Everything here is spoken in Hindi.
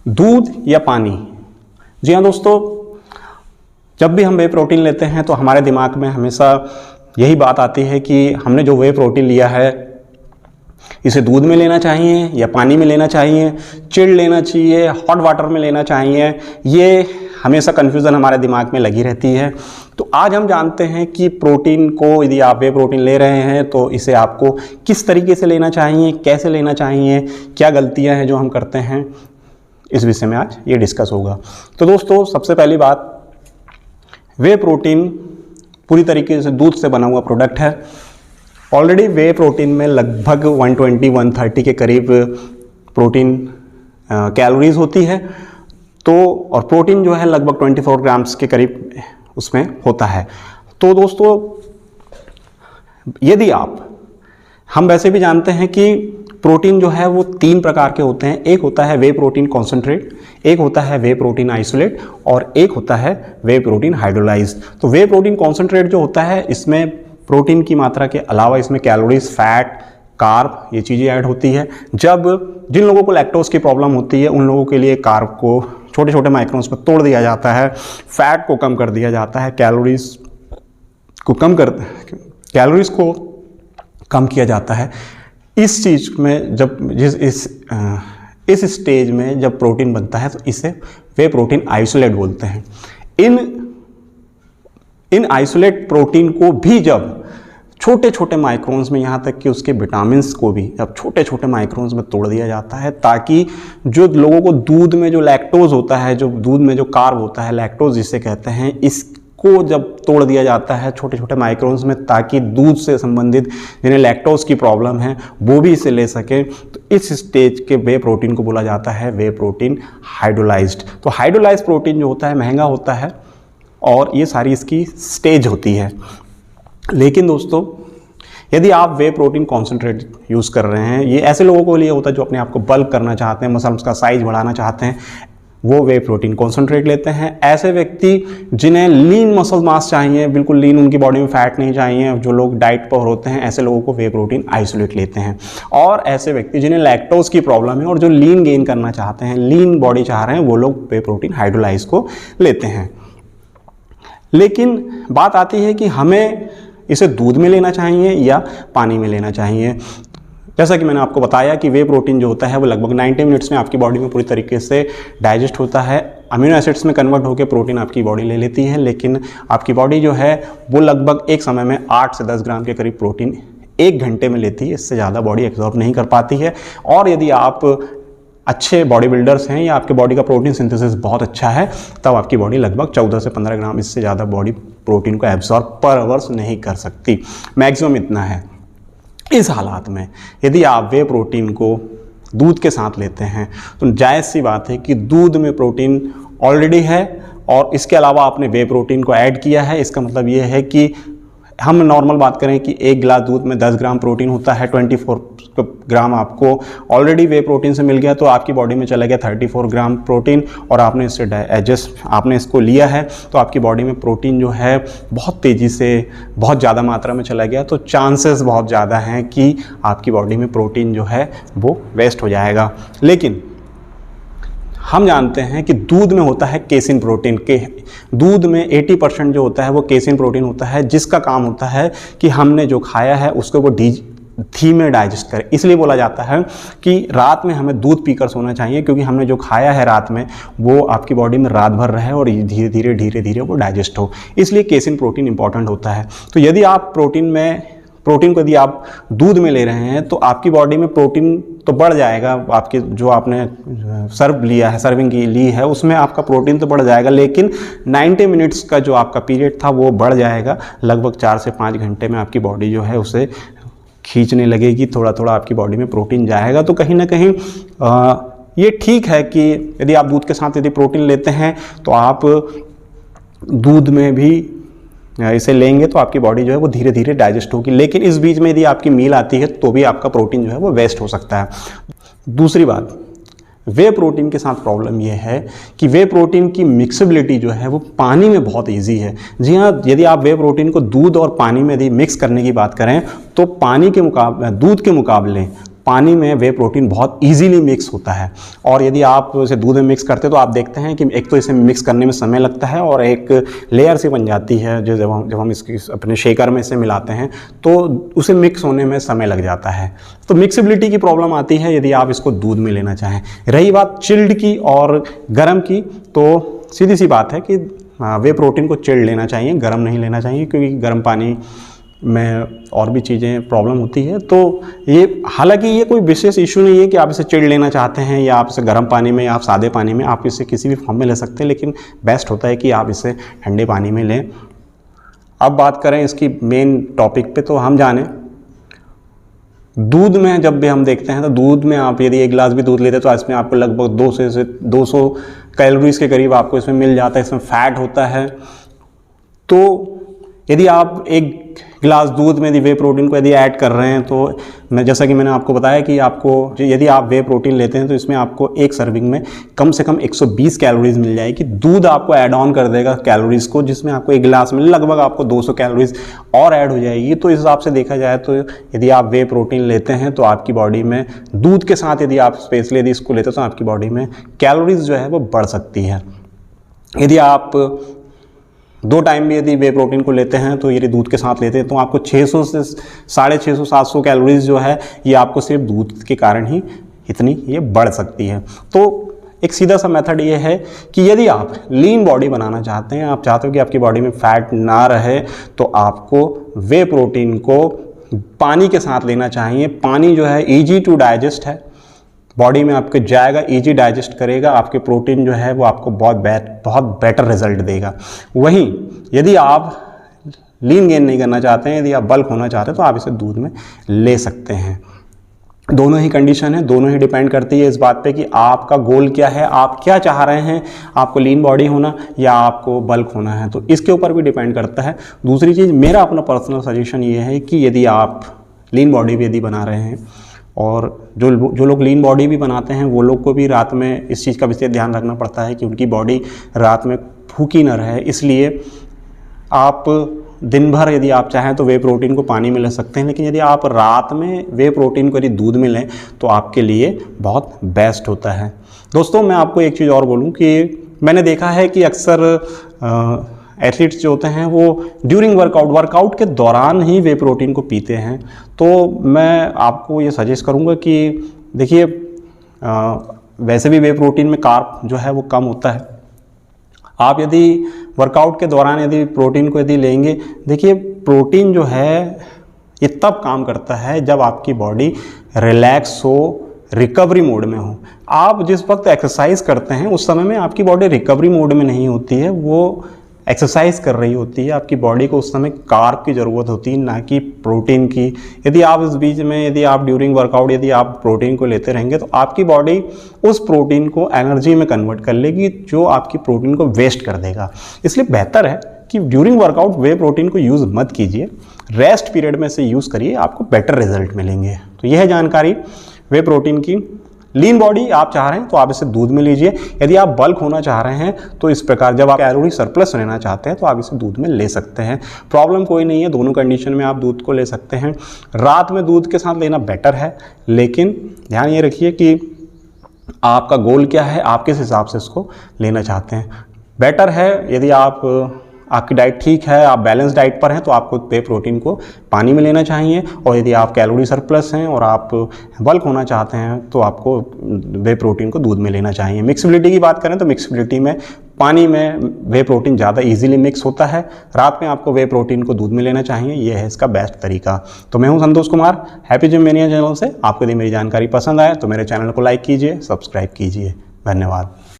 दूध या पानी? जी हाँ दोस्तों, जब भी हम वे प्रोटीन लेते हैं तो हमारे दिमाग में हमेशा यही बात आती है कि हमने जो वे प्रोटीन लिया है इसे दूध में लेना चाहिए या पानी में लेना चाहिए, चिल्ड लेना चाहिए, हॉट वाटर में लेना चाहिए। ये हमेशा कन्फ्यूज़न हमारे दिमाग में लगी रहती है। तो आज हम जानते हैं कि प्रोटीन को, यदि आप वे प्रोटीन ले रहे हैं तो इसे आपको किस तरीके से लेना चाहिए, कैसे लेना चाहिए, क्या गलतियां हैं जो हम करते हैं, इस विषय में आज ये डिस्कस होगा। तो दोस्तों, सबसे पहली बात, वे प्रोटीन पूरी तरीके से दूध से बना हुआ प्रोडक्ट है। ऑलरेडी वे प्रोटीन में लगभग 120-130 के करीब प्रोटीन कैलोरीज होती है। तो और प्रोटीन जो है लगभग 24 ग्राम्स के करीब उसमें होता है। तो दोस्तों, यदि हम वैसे भी जानते हैं कि प्रोटीन जो है वो 3 प्रकार के होते हैं। एक होता है वे प्रोटीन कॉन्सेंट्रेट, एक होता है वे प्रोटीन आइसोलेट और एक होता है वे प्रोटीन हाइड्रोलाइज्ड। तो वे प्रोटीन कॉन्सेंट्रेट जो होता है, इसमें प्रोटीन की मात्रा के अलावा इसमें कैलोरीज, फैट, कार्ब, ये चीज़ें ऐड होती है। जिन लोगों को लैक्टोज की प्रॉब्लम होती है उन लोगों के लिए कार्ब को छोटे छोटे माइक्रोन्स में तोड़ दिया जाता है, फैट को कम कर दिया जाता है, कैलोरीज को कम किया जाता है। इस चीज़ में इस स्टेज में जब प्रोटीन बनता है तो इसे वे प्रोटीन आइसोलेट बोलते हैं। इन आइसोलेट प्रोटीन को भी जब छोटे छोटे माइक्रोन्स में, यहाँ तक कि उसके विटामिन्स को भी अब छोटे छोटे माइक्रोन्स में तोड़ दिया जाता है, ताकि जो लोगों को दूध में जो लैक्टोज होता है, जो दूध में जो कार्ब होता है, लैक्टोज जिसे कहते हैं, इसको जब तोड़ दिया जाता है छोटे छोटे माइक्रोन्स में, ताकि दूध से संबंधित जिन्हें लैक्टोज की प्रॉब्लम है वो भी इसे ले सकें, तो इस स्टेज के वे प्रोटीन को बोला जाता है वे प्रोटीन हाइड्रोलाइज्ड। तो हाइड्रोलाइज्ड प्रोटीन जो होता है महंगा होता है और ये सारी इसकी स्टेज होती है। लेकिन दोस्तों, यदि आप वे प्रोटीन कॉन्सेंट्रेट यूज़ कर रहे हैं, ये ऐसे लोगों के लिए होता है जो अपने आप को बल्क करना चाहते हैं, मसल्स का साइज बढ़ाना चाहते हैं, वो वे प्रोटीन कॉन्सेंट्रेट लेते हैं। ऐसे व्यक्ति जिन्हें लीन मसल मास चाहिए, बिल्कुल लीन, उनकी बॉडी में फैट नहीं चाहिए, जो लोग डाइट पर होते हैं, ऐसे लोगों को वे प्रोटीन आइसोलेट लेते हैं। और ऐसे व्यक्ति जिन्हें लैक्टोज की प्रॉब्लम है और जो लीन गेन करना चाहते हैं, लीन बॉडी चाह रहे हैं, वो लोग वे प्रोटीन हाइड्रोलाइज को लेते हैं। लेकिन बात आती है कि हमें इसे दूध में लेना चाहिए या पानी में लेना चाहिए। जैसा कि मैंने आपको बताया कि वे प्रोटीन जो होता है वो लगभग 90 मिनट्स में आपकी बॉडी में पूरी तरीके से डाइजेस्ट होता है, अमीनो एसिड्स में कन्वर्ट होकर प्रोटीन आपकी बॉडी ले लेती है। लेकिन आपकी बॉडी जो है वो लगभग एक समय में 8 से 10 ग्राम के करीब प्रोटीन 1 घंटे में लेती है। इससे ज़्यादा बॉडी एब्जॉर्ब नहीं कर पाती है। और यदि आप अच्छे बॉडी बिल्डर्स हैं या आपके बॉडी का प्रोटीन सिंथेसिस बहुत अच्छा है, तब आपकी बॉडी लगभग 14 से 15 ग्राम, इससे ज़्यादा बॉडी प्रोटीन को एब्जॉर्ब पर आवर्स नहीं कर सकती। मैक्सिमम इतना है। इस हालात में यदि आप वे प्रोटीन को दूध के साथ लेते हैं तो जायज़ सी बात है कि दूध में प्रोटीन ऑलरेडी है और इसके अलावा आपने वे प्रोटीन को ऐड किया है। इसका मतलब ये है कि हम नॉर्मल बात करें कि 1 गिलास दूध में 10 ग्राम प्रोटीन होता है, 24 ग्राम आपको ऑलरेडी वे प्रोटीन से मिल गया, तो आपकी बॉडी में चला गया 34 ग्राम प्रोटीन और आपने इसको लिया है, तो आपकी बॉडी में प्रोटीन जो है बहुत तेज़ी से, बहुत ज़्यादा मात्रा में चला गया। तो चांसेस बहुत ज़्यादा हैं कि आपकी बॉडी में प्रोटीन जो है वो वेस्ट हो जाएगा। लेकिन हम जानते हैं कि दूध में होता है केसिन प्रोटीन के, दूध में 80% जो होता है वो केसिन प्रोटीन होता है, जिसका काम होता है कि हमने जो खाया है उसको वो धीमे डाइजेस्ट करें। इसलिए बोला जाता है कि रात में हमें दूध पीकर सोना चाहिए, क्योंकि हमने जो खाया है रात में वो आपकी बॉडी में रात भर रहे और धीरे धीरे वो डाइजेस्ट हो। इसलिए केसिन प्रोटीन इंपॉर्टेंट होता है। तो यदि आप प्रोटीन को यदि आप दूध में ले रहे हैं तो आपकी बॉडी में प्रोटीन तो बढ़ जाएगा, आपके जो आपने सर्विंग की ली है उसमें आपका प्रोटीन तो बढ़ जाएगा, लेकिन 90 मिनट्स का जो आपका पीरियड था वो बढ़ जाएगा। लगभग 4 से 5 घंटे में आपकी बॉडी जो है उसे खींचने लगेगी, थोड़ा थोड़ा आपकी बॉडी में प्रोटीन जाएगा। तो कहीं ना कहीं ये ठीक है कि यदि आप दूध के साथ यदि प्रोटीन लेते हैं तो आप दूध में भी इसे लेंगे तो आपकी बॉडी जो है वो धीरे धीरे डाइजेस्ट होगी। लेकिन इस बीच में यदि आपकी मील आती है तो भी आपका प्रोटीन जो है वो वेस्ट हो सकता है। दूसरी बात, वे प्रोटीन के साथ प्रॉब्लम यह है कि वे प्रोटीन की मिक्सबिलिटी जो है वो पानी में बहुत इजी है। जी हाँ, यदि आप वे प्रोटीन को दूध और पानी में यदि मिक्स करने की बात करें तो दूध के मुकाबले पानी में वे प्रोटीन बहुत इजीली मिक्स होता है। और यदि आप इसे दूध में मिक्स करते हैं तो आप देखते हैं कि एक तो इसे मिक्स करने में समय लगता है और एक लेयर सी बन जाती है, जो जब हम इसकी अपने शेकर में इसे मिलाते हैं तो उसे मिक्स होने में समय लग जाता है। तो मिक्सिबिलिटी की प्रॉब्लम आती है यदि आप इसको दूध में लेना चाहें। रही बात चिल्ड की और गर्म की, तो सीधी सी बात है कि वे प्रोटीन को चिल्ड लेना चाहिए, गर्म नहीं लेना चाहिए, क्योंकि गर्म पानी में और भी चीज़ें प्रॉब्लम होती है। तो ये हालांकि ये कोई विशेष इशू नहीं है कि आप इसे चिल्ड लेना चाहते हैं या आप इसे गर्म पानी में या आप सादे पानी में, आप इसे किसी भी फॉर्म में ले सकते हैं, लेकिन बेस्ट होता है कि आप इसे ठंडे पानी में लें। अब बात करें इसकी मेन टॉपिक पे, तो हम जाने दूध में जब भी हम देखते हैं तो दूध में आप यदि एक गिलास भी दूध लेते हैं तो इसमें आपको लगभग 200 से 200 कैलोरीज के करीब आपको इसमें मिल जाता है। इसमें फैट होता है। तो यदि आप एक गिलास दूध में यदि वे प्रोटीन को यदि ऐड कर रहे हैं, तो मैं जैसा कि मैंने आपको बताया कि आपको यदि आप वे प्रोटीन लेते हैं तो इसमें आपको एक सर्विंग में कम से कम 120 कैलोरीज मिल जाएगी। दूध आपको ऐड ऑन कर देगा कैलोरीज को, जिसमें आपको एक गिलास में लगभग आपको 200 कैलोरीज और ऐड हो जाएगी। तो इस हिसाब से देखा जाए तो यदि आप वे प्रोटीन लेते हैं तो आपकी बॉडी में दूध के साथ यदि आप स्पेशली यदि इसको लेते हैं तो आपकी बॉडी में कैलोरीज जो है वो बढ़ सकती है। यदि आप 2 टाइम भी यदि वे प्रोटीन को लेते हैं तो यदि दूध के साथ लेते हैं तो आपको 600 से 650 700 कैलोरीज जो है ये आपको सिर्फ दूध के कारण ही इतनी ये बढ़ सकती है। तो एक सीधा सा मेथड ये है कि यदि आप लीन बॉडी बनाना चाहते हैं, आप चाहते हो कि आपकी बॉडी में फैट ना रहे, तो आपको वे प्रोटीन को पानी के साथ लेना चाहिए। पानी जो है ईजी टू डाइजेस्ट है, बॉडी में आपके जाएगा, इजी डाइजेस्ट करेगा, आपके प्रोटीन जो है वो आपको बहुत बेटर रिजल्ट देगा। वहीं यदि आप लीन गेन नहीं करना चाहते हैं, यदि आप बल्क होना चाहते हैं, तो आप इसे दूध में ले सकते हैं। दोनों ही कंडीशन है, दोनों ही डिपेंड करती है इस बात पे कि आपका गोल क्या है, आप क्या चाह रहे हैं, आपको लीन बॉडी होना या आपको बल्क होना है, तो इसके ऊपर भी डिपेंड करता है। दूसरी चीज़, मेरा अपना पर्सनल सजेशन ये है कि यदि आप लीन बॉडी भी यदि बना रहे हैं, और जो लोग लीन बॉडी भी बनाते हैं वो लोग को भी रात में इस चीज़ का विशेष ध्यान रखना पड़ता है कि उनकी बॉडी रात में भूखी न रहे। इसलिए आप दिन भर यदि आप चाहें तो वे प्रोटीन को पानी में ले सकते हैं, लेकिन यदि आप रात में वे प्रोटीन को यदि दूध में लें तो आपके लिए बहुत बेस्ट होता है। दोस्तों, मैं आपको एक चीज़ और बोलूं कि मैंने देखा है कि अक्सर एथलीट्स जो होते हैं वो ड्यूरिंग वर्कआउट के दौरान ही वे प्रोटीन को पीते हैं। तो मैं आपको ये सजेस्ट करूँगा कि देखिए, वैसे भी वे प्रोटीन में कार्ब जो है वो कम होता है। आप यदि वर्कआउट के दौरान यदि प्रोटीन को यदि लेंगे, देखिए प्रोटीन जो है ये तब काम करता है जब आपकी बॉडी रिलैक्स हो, रिकवरी मोड में हो। आप जिस वक्त एक्सरसाइज करते हैं उस समय में आपकी बॉडी रिकवरी मोड में नहीं होती है, वो एक्सरसाइज कर रही होती है। आपकी बॉडी को उस समय कार्ब की ज़रूरत होती है, ना कि प्रोटीन की। यदि आप इस बीच में यदि आप ड्यूरिंग वर्कआउट यदि आप प्रोटीन को लेते रहेंगे तो आपकी बॉडी उस प्रोटीन को एनर्जी में कन्वर्ट कर लेगी, जो आपकी प्रोटीन को वेस्ट कर देगा। इसलिए बेहतर है कि ड्यूरिंग वर्कआउट वे प्रोटीन को यूज़ मत कीजिए, रेस्ट पीरियड में से यूज़ करिए, आपको बेटर रिजल्ट मिलेंगे। तो यह है जानकारी वे प्रोटीन की। लीन बॉडी आप चाह रहे हैं तो आप इसे दूध में लीजिए। यदि आप बल्क होना चाह रहे हैं तो इस प्रकार, जब आप कैलोरी सरप्लस लेना चाहते हैं तो आप इसे दूध में ले सकते हैं। प्रॉब्लम कोई नहीं है, दोनों कंडीशन में आप दूध को ले सकते हैं। रात में दूध के साथ लेना बेटर है, लेकिन ध्यान ये रखिए कि आपका गोल क्या है, आप किस हिसाब से इसको लेना चाहते हैं। बेटर है यदि आपकी डाइट ठीक है, आप बैलेंस डाइट पर हैं, तो आपको वे प्रोटीन को पानी में लेना चाहिए। और यदि आप कैलोरी सरप्लस हैं और आप बल्क होना चाहते हैं तो आपको वे प्रोटीन को दूध में लेना चाहिए। मिक्सिबिलिटी की बात करें तो मिक्सिबिलिटी में पानी में वे प्रोटीन ज़्यादा इजीली मिक्स होता है। रात में आपको वे प्रोटीन को दूध में लेना चाहिए, ये है इसका बेस्ट तरीका। तो मैं हूं Santosh Kumar, happy gym mania channel से। आपको यदि मेरी जानकारी पसंद आए तो मेरे चैनल को लाइक कीजिए, सब्सक्राइब कीजिए। धन्यवाद।